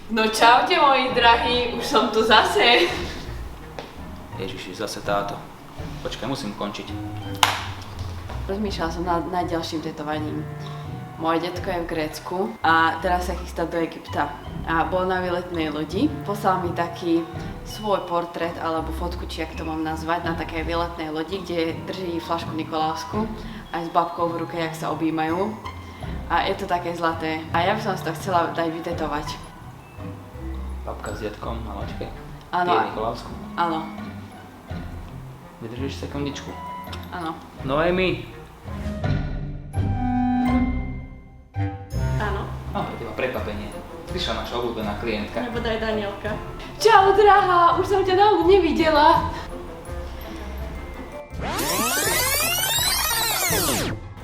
No čaute moji drahí, už som tu zase. Ježiši, zase táto. Počkaj, musím končiť. Rozmýšľala som nad ďalším tetovaním. Moje detko je v Grécku a teraz sa chystá do Egypta. A bol na výletnej lodi. Poslal mi taký svoj portrét alebo fotku, či jak to mám nazvať, na takej výletnej lodi, kde drží fľašku Nikolásku aj s babkou v ruke, jak sa objímajú. A je to také zlaté. A ja by som si to chcela dať vytetovať. Babka s detkom, malačke. Áno. Tie Nikolásku. Áno. Vydržíš sekundičku? Áno. Noemi. Áno. Mám pre teba prekvapenie. Prišla naša obľúbená klientka. Nebodaj Danielka. Čau, drahá, už som ťa dávno nevidela.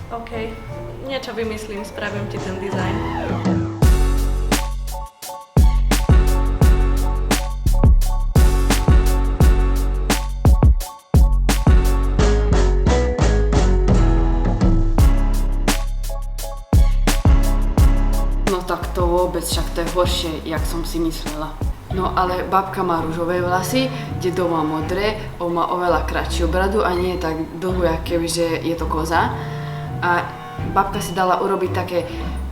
OK, niečo vymyslím, spravím ti ten dizajn. No tak to vôbec, však to je horšie, jak som si myslela. No ale babka má ružové vlasy, dedo má modré, on má oveľa kratšiu bradu a nie je tak dlhú, jak kebyže je to koza. A babka si dala urobiť také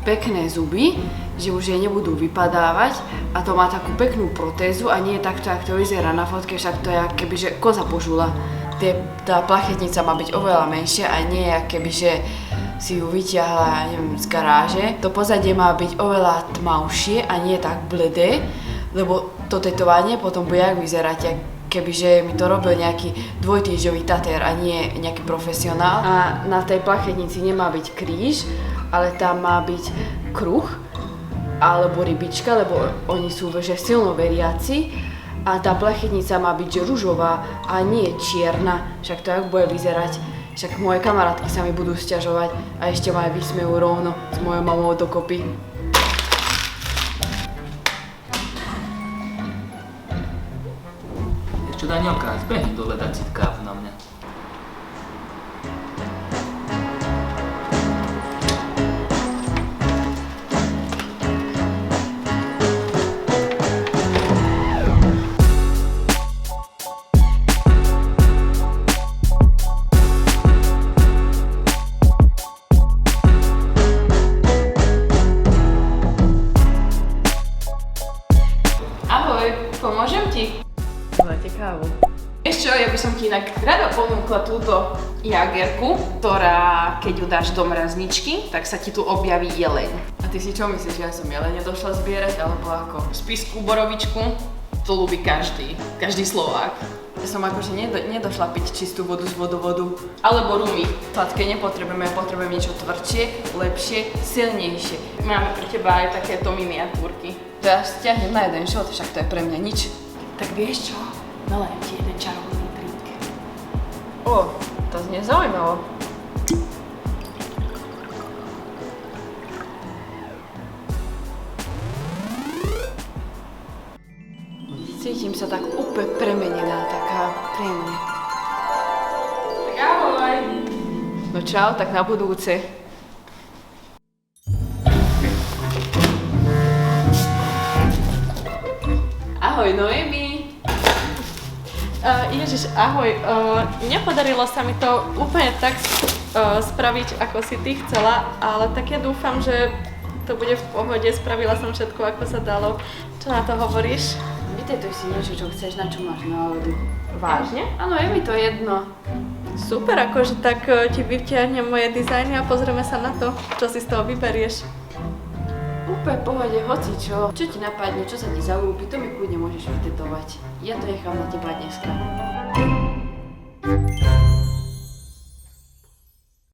pekné zuby, že už jej nebudú vypadávať a to má takú peknú protézu a nie je takto, jak to vyzerá na fotke, však to je jak kebyže koza požula. Tá plachetnica má byť oveľa menšia a nie je kebyže si ju vyťahla, ja neviem, z garáže. To pozadie má byť oveľa tmavšie a nie tak bledé, lebo to tetovanie potom bude jak vyzerať, jak kebyže mi to robil nejaký dvojtýždňový tatér a nie nejaký profesionál. A na tej plachetnici nemá byť kríž, ale tam má byť kruh alebo rybička, lebo oni sú že silno veriaci. A tá plachetnica má byť že ružová a nie čierna, však to jak bude vyzerať. Však moje kamarátky sa mi budú sťažovať a ešte ma aj vysmejú rovno s mojou mamou dokopy. Ešte Danielka, zbehni dole dať si kávu na mňa. Pomôžem ti? Máte kávu. Vieš čo, ja by som ti inak rada ponúkla túto jagerku, ktorá keď ju dáš do mrazničky, tak sa ti tu objaví jeleň. A ty si čo myslíš, že ja som jelene došla zbierať, alebo ako? Spisku borovičku, to ľúbi každý Slovák. Ja som akože nedošla piť čistú vodu z vodovodu, alebo rumy. Sladké nepotrebujeme, ja potrebujem niečo tvrdšie, lepšie, silnejšie. Máme pre teba aj takéto miniatúrky. To ja stiahnem na jeden shot, však to je pre mňa nič. Tak vieš čo? Nalejem ti jeden čarovný drink. Ó, to znie zaujímavo. Cítim sa tak úplne premenená, taká príjemne. Tak ahoj! No čau, tak na budúce. Ahoj Noemi! Ježiš, ahoj. Nepodarilo sa mi to úplne tak spraviť, ako si ty chcela, ale tak ja dúfam, že to bude v pohode. Spravila som všetko, ako sa dalo. Čo na to hovoríš? Vytetuj si niečo, čo chceš, na čo máš náladu. Vážne? Áno, je mi to jedno. Super, akože tak ti vyťahnem moje dizajny a pozrieme sa na to, čo si z toho vyberieš. Úplne v pohode, hoci čo. Čo ti napadne, čo sa ti zalúbi, to mi kľudne môžeš vytetovať. Ja to nechám na teba dneska.